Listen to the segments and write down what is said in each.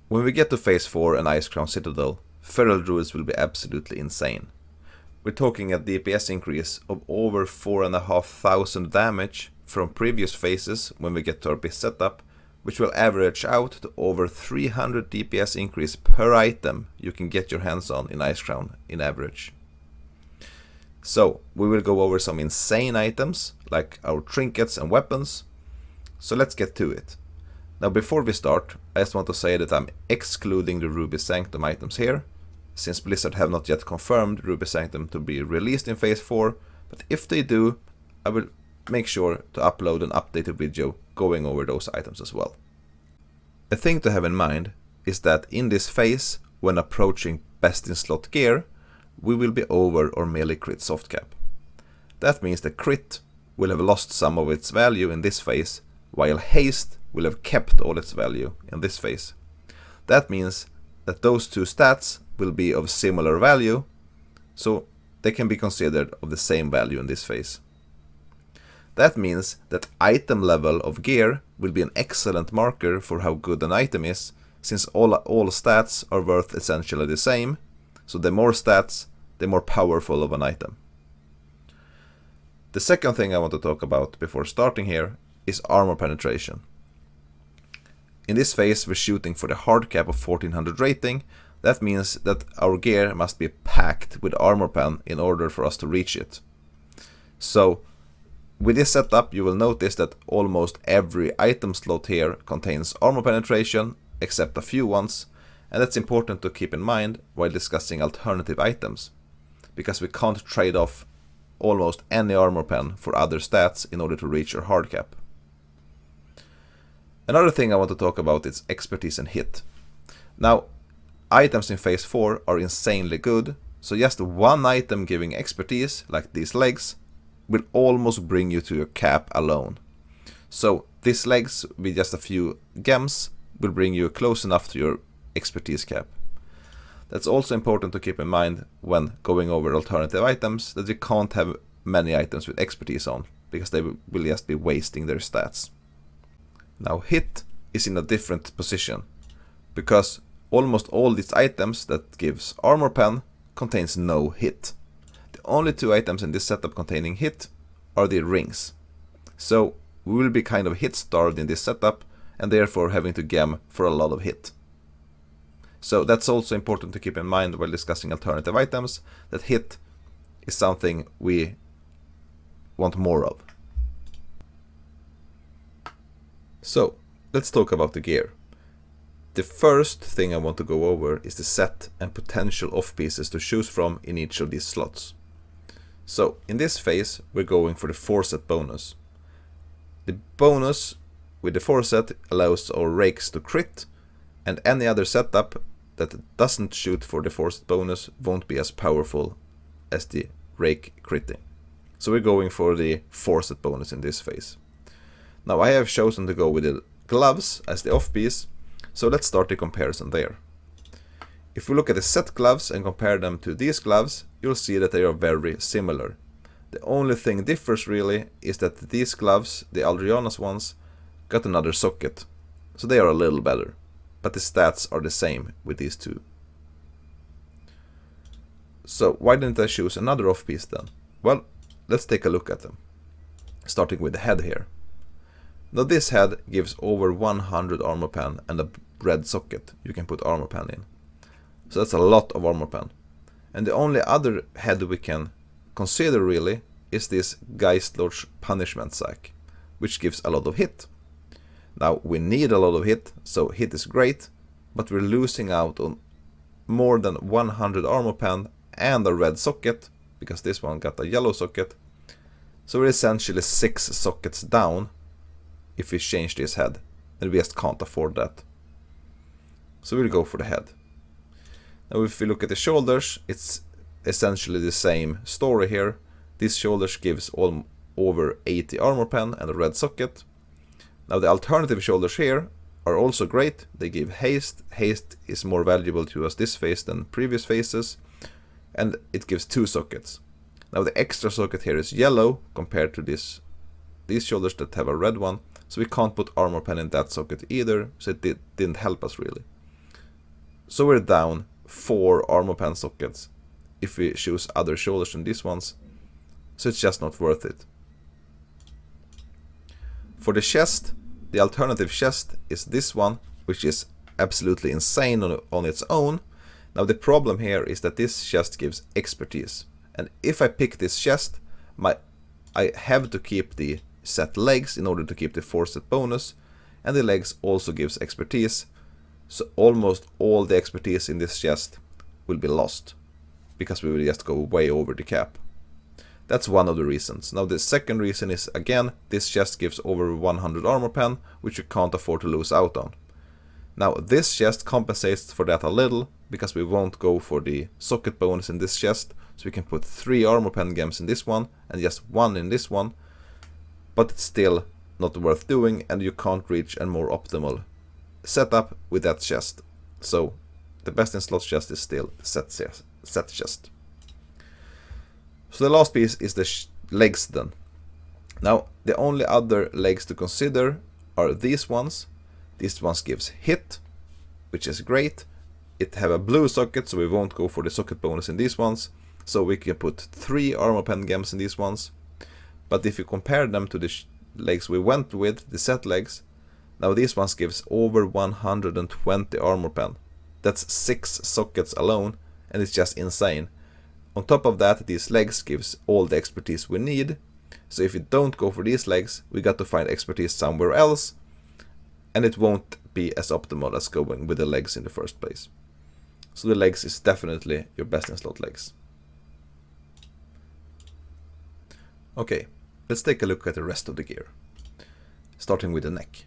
When we get to phase 4 and Icecrown Citadel, Feral Druids will be absolutely insane. We're talking a DPS increase of over 4,500 damage from previous phases when we get to our BiS setup, which will average out to over 300 DPS increase per item you can get your hands on in Icecrown in average. So we will go over some insane items like our trinkets and weapons, so let's get to it. Now before we start, I just want to say that I'm excluding the Ruby Sanctum items here, since Blizzard have not yet confirmed Ruby Sanctum to be released in phase 4, but if they do, I will make sure to upload an updated video going over those items as well. A thing to have in mind is that in this phase, when approaching best in slot gear, we will be over or melee crit soft cap. That means that crit will have lost some of its value in this phase, while haste will have kept all its value in this phase. That means that those two stats will be of similar value, so they can be considered of the same value in this phase. That means that item level of gear will be an excellent marker for how good an item is, since all stats are worth essentially the same, so the more stats, the more powerful of an item. The second thing I want to talk about before starting here is armor penetration. In this phase we're shooting for the hard cap of 1400 rating. That means that our gear must be packed with armor pen in order for us to reach it. So with this setup you will notice that almost every item slot here contains armor penetration, except a few ones, and that's important to keep in mind while discussing alternative items, because we can't trade off almost any armor pen for other stats in order to reach our hard cap. Another thing I want to talk about is expertise and hit. Now, items in phase 4 are insanely good, so just one item giving expertise, like these legs, will almost bring you to your cap alone. So these legs with just a few gems will bring you close enough to your expertise cap. That's also important to keep in mind when going over alternative items, that you can't have many items with expertise on, because they will just be wasting their stats. Now hit is in a different position, because almost all these items that gives armor pen contains no hit. The only two items in this setup containing hit are the rings. So we will be kind of hit starved in this setup, and therefore having to gem for a lot of hit. So that's also important to keep in mind while discussing alternative items, that hit is something we want more of. So let's talk about the gear. The first thing I want to go over is the set and potential off pieces to choose from in each of these slots. So in this phase we're going for the 4-set bonus. The bonus with the 4-set allows our rakes to crit, and any other setup that doesn't shoot for the 4-set bonus won't be as powerful as the rake critting. So we're going for the 4-set bonus in this phase. Now I have chosen to go with the gloves as the off piece, so let's start the comparison there. If we look at the set gloves and compare them to these gloves, you'll see that they are very similar. The only thing differs really is that these gloves, the Aldrianas ones, got another socket, so they are a little better, but the stats are the same with these two. So why didn't I choose another off piece then? Well, let's take a look at them, starting with the head here. Now this head gives over 100 armor pen and a red socket you can put armor pen in. So that's a lot of armor pen. And the only other head we can consider really is this Geistlord's punishment sack, which gives a lot of hit. Now we need a lot of hit, so hit is great, but we're losing out on more than 100 armor pen and a red socket, because this one got a yellow socket. So we're essentially 6 sockets down if we change this head, and we just can't afford that. So we'll go for the head. Now if we look at the shoulders, it's essentially the same story here. These shoulders gives over 80 armor pen and a red socket. Now the alternative shoulders here are also great. They give haste. Haste is more valuable to us this phase than previous phases, and it gives 2 sockets. Now the extra socket here is yellow compared to these shoulders that have a red one, so we can't put armor pen in that socket either, so it didn't help us really. So we're down 4 armor pen sockets if we choose other shoulders than these ones. So it's just not worth it. For the chest, the alternative chest is this one, which is absolutely insane on its own. Now the problem here is that this chest gives expertise. And if I pick this chest, I have to keep the set legs in order to keep the 4 set bonus. And the legs also gives expertise. So almost all the expertise in this chest will be lost, because we will just go way over the cap. That's one of the reasons. Now the second reason is, again, this chest gives over 100 armor pen, which you can't afford to lose out on. Now this chest compensates for that a little, because we won't go for the socket bonus in this chest, so we can put 3 armor pen gems in this one, and just 1 in this one, but it's still not worth doing, and you can't reach a more optimal setup with that chest. So the best in slot chest is still set chest. So the last piece is the legs then. Now the only other legs to consider are these ones. These ones gives hit, which is great. It have a blue socket, so we won't go for the socket bonus in these ones. So we can put 3 armor pen gems in these ones. But if you compare them to the legs we went with, the set legs, now these ones gives over 120 armor pen. That's 6 sockets alone, and it's just insane. On top of that, these legs gives all the expertise we need. So if you don't go for these legs, we got to find expertise somewhere else, and it won't be as optimal as going with the legs in the first place. So the legs is definitely your best in slot legs. Okay, let's take a look at the rest of the gear, starting with the neck.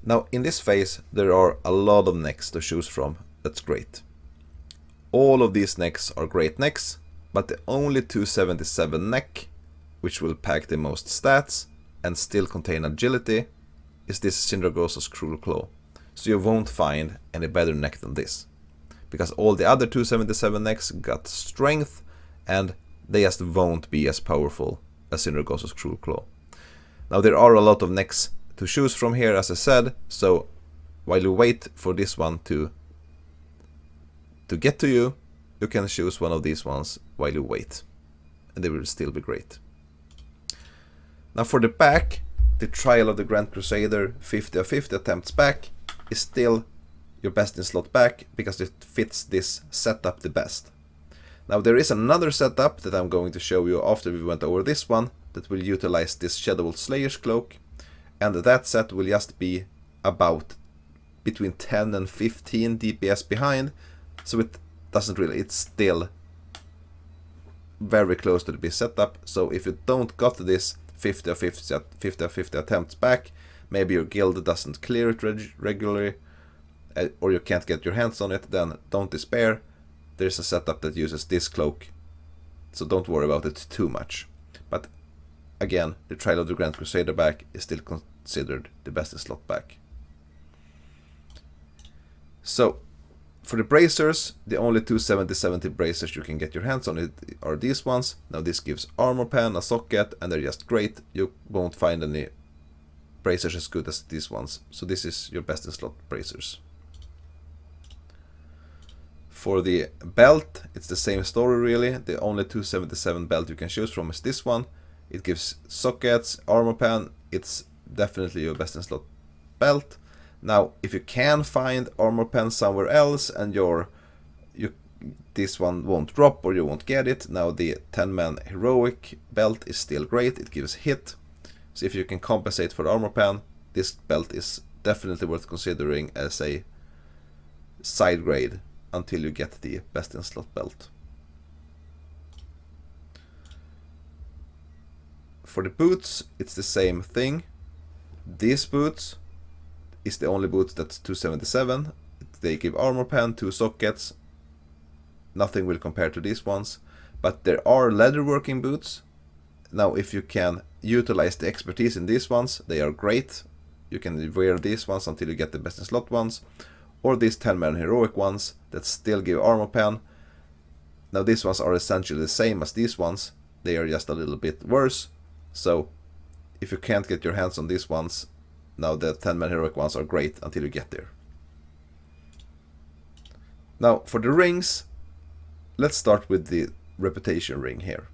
Now in this phase there are a lot of necks to choose from. That's great. All of these necks are great necks, but the only 277 neck, which will pack the most stats and still contain agility, is this Syndragosa's Cruel Claw. So you won't find any better neck than this, because all the other 277 necks got strength, and they just won't be as powerful as Syndragosa's Cruel Claw. Now there are a lot of necks to choose from here, as I said, so while you wait for this one to get to you, you can choose one of these ones while you wait, and they will still be great. Now for the back, the Trial of the Grand Crusader 50 of 50 attempts back is still your best in slot back, because it fits this setup the best. Now there is another setup that I'm going to show you after we went over this one that will utilize this Shadow Slayer's Cloak, and that set will just be about between 10 and 15 DPS behind, so it doesn't really, it's still very close to the BiS setup. So if you don't got this 50 of 50 attempts back, maybe your guild doesn't clear it regularly, or you can't get your hands on it, then don't despair. There's a setup that uses this cloak, so don't worry about it too much. But again, the Trial of the Grand Crusader back is still considered the best in slot back. So for the bracers, the only 270 bracers you can get your hands on are these ones. Now this gives armor pen, a socket, and they're just great. You won't find any bracers as good as these ones, so this is your best in slot bracers. For the belt, it's the same story really. The only 277 belt you can choose from is this one. It gives sockets, armor pen. It's definitely your best in slot belt. Now, if you can find armor pen somewhere else and this one won't drop or you won't get it, now the 10-man heroic belt is still great. It gives hit. So if you can compensate for the armor pen, this belt is definitely worth considering as a side grade until you get the best in slot belt. For the boots, it's the same thing. These boots is the only boots that's 277. They give armor pen, 2 sockets. Nothing will compare to these ones. But there are leatherworking boots. Now if you can utilize the expertise in these ones, they are great. You can wear these ones until you get the best in slot ones. Or these 10-man heroic ones that still give armor pen. Now these ones are essentially the same as these ones. They are just a little bit worse. So if you can't get your hands on these ones, now the 10-man heroic ones are great until you get there. Now for the rings, let's start with the reputation ring here.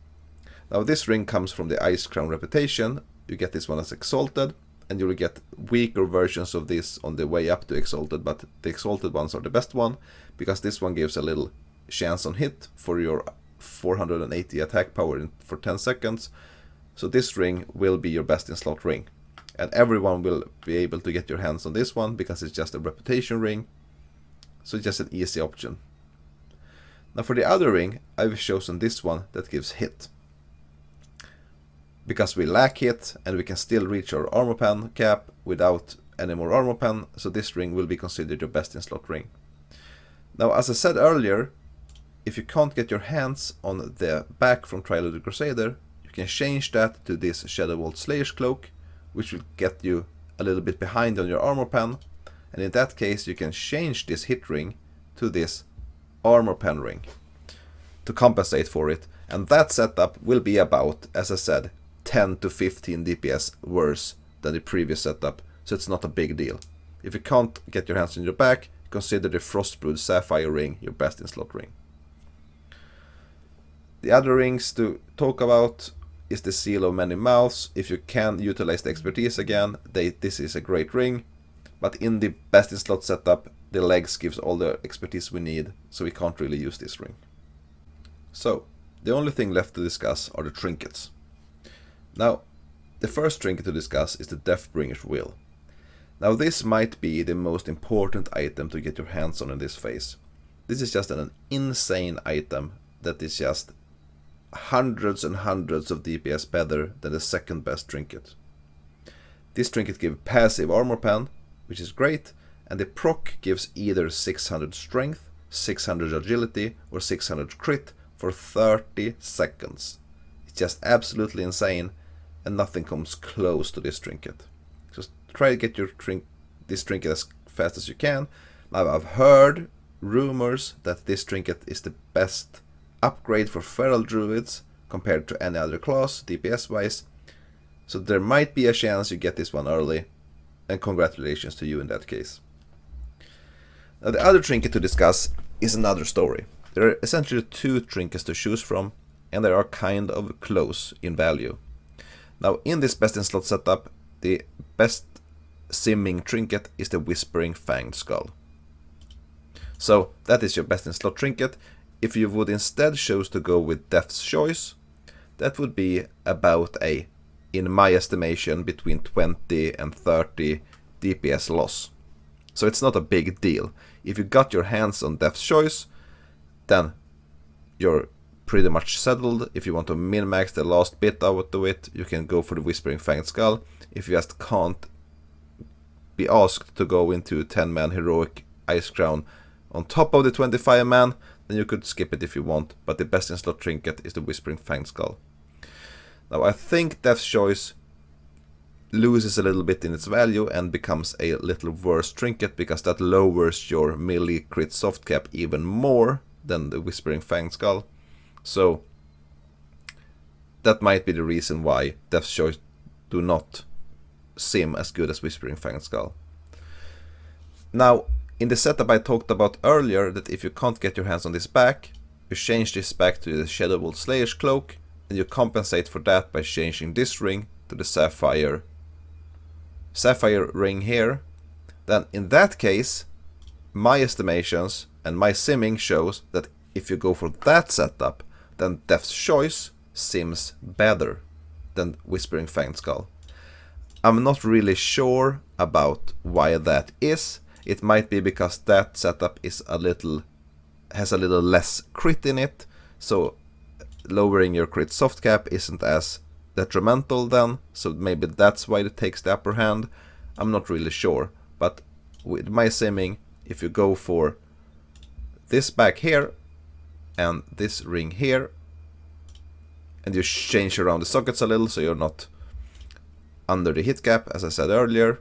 Now this ring comes from the Ice Crown reputation. You get this one as Exalted, and you will get weaker versions of this on the way up to Exalted, but the Exalted ones are the best one, because this one gives a little chance on hit for your 480 attack power for 10 seconds. So this ring will be your best in slot ring. And everyone will be able to get your hands on this one because it's just a reputation ring. So it's just an easy option. Now for the other ring, I've chosen this one that gives hit. Because we lack hit and we can still reach our armor pen cap without any more armor pen, so this ring will be considered your best in slot ring. Now as I said earlier, if you can't get your hands on the back from Trial of the Crusader, you can change that to this Shadow Vault Slayer's Cloak, which will get you a little bit behind on your armor pen, and in that case you can change this hit ring to this armor pen ring to compensate for it, and that setup will be about, as I said, 10 to 15 DPS worse than the previous setup, so it's not a big deal. If you can't get your hands on your back, consider the Frostbrood Sapphire ring your best in slot ring. The other rings to talk about is the Seal of Many Mouths. If you can utilize the expertise again, this is a great ring, but in the best in slot setup, the legs gives all the expertise we need, so we can't really use this ring. So, the only thing left to discuss are the trinkets. Now, the first trinket to discuss is the Deathbringer's Will. Now this might be the most important item to get your hands on in this phase. This is just an insane item that is just hundreds and hundreds of DPS better than the second best trinket. This trinket gives passive armor pen, which is great, and the proc gives either 600 strength, 600 agility, or 600 crit for 30 seconds. It's just absolutely insane, and nothing comes close to this trinket. Just try to get this trinket as fast as you can. Now I've heard rumors that this trinket is the best upgrade for Feral Druids compared to any other class, DPS wise. So there might be a chance you get this one early, and congratulations to you in that case. Now the other trinket to discuss is another story. There are essentially two trinkets to choose from, and they are kind of close in value. Now in this best in slot setup, the best simming trinket is the Whispering Fanged Skull. So that is your best in slot trinket. If you would instead choose to go with Death's Choice, that would be about in my estimation, between 20 and 30 DPS loss. So it's not a big deal. If you got your hands on Death's Choice, then you're pretty much settled. If you want to min-max the last bit out of it, you can go for the Whispering Fanged Skull. If you just can't be asked to go into 10-man heroic Ice Crown on top of the 25-man, then you could skip it if you want, but the best in slot trinket is the Whispering Fanged Skull. Now I think Death's Choice loses a little bit in its value and becomes a little worse trinket, because that lowers your melee crit soft cap even more than the Whispering Fanged Skull. So that might be the reason why Death's Choice do not seem as good as Whispering Fanged Skull. Now, in the setup I talked about earlier, that if you can't get your hands on this back, you change this back to the Shadow Vault Slayer's Cloak, and you compensate for that by changing this ring to the Sapphire ring here. Then in that case, my estimations and my simming shows that if you go for that setup, then Death's Choice sims better than Whispering Fanged Skull. I'm not really sure about why that is. It might be because that setup is has a little less crit in it, so lowering your crit soft cap isn't as detrimental then, so maybe that's why it takes the upper hand. I'm not really sure, but with my simming, if you go for this back here and this ring here, and you change around the sockets a little so you're not under the hit cap, as I said earlier,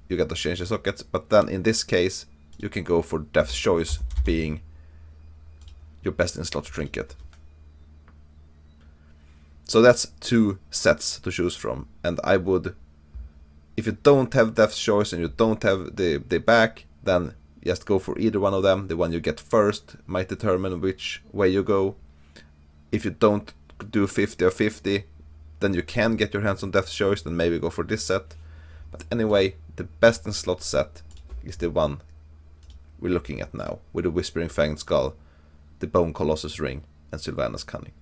you got to change the sockets, but then in this case you can go for Death's Choice being your best in slot trinket. So that's two sets to choose from, and I would, if you don't have Death's Choice and you don't have the back, then just go for either one of them. The one you get first might determine which way you go. If you don't do 50 or 50, then you can get your hands on Death's Choice, then maybe go for this set. But anyway, the best in slot set is the one we're looking at now, with the Whispering Fanged Skull, the Bone Colossus Ring, and Sylvanas Cunning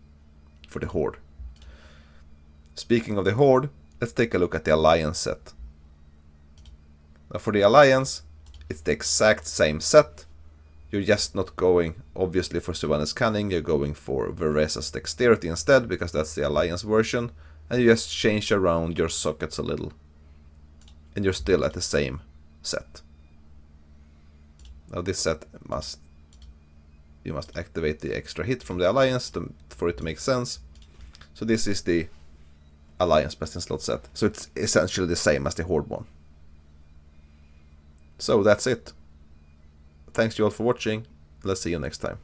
for the Horde. Speaking of the Horde, let's take a look at the Alliance set. Now for the Alliance, it's the exact same set. You're just not going, obviously, for Sylvanas Cunning, you're going for Veresa's Dexterity instead, because that's the Alliance version, and you just change around your sockets a little. And you're still at the same set. Now this set you must activate the extra hit from the Alliance for it to make sense. So this is the Alliance best in slot set. So it's essentially the same as the Horde one. So that's it. Thanks you all for watching. Let's see you next time.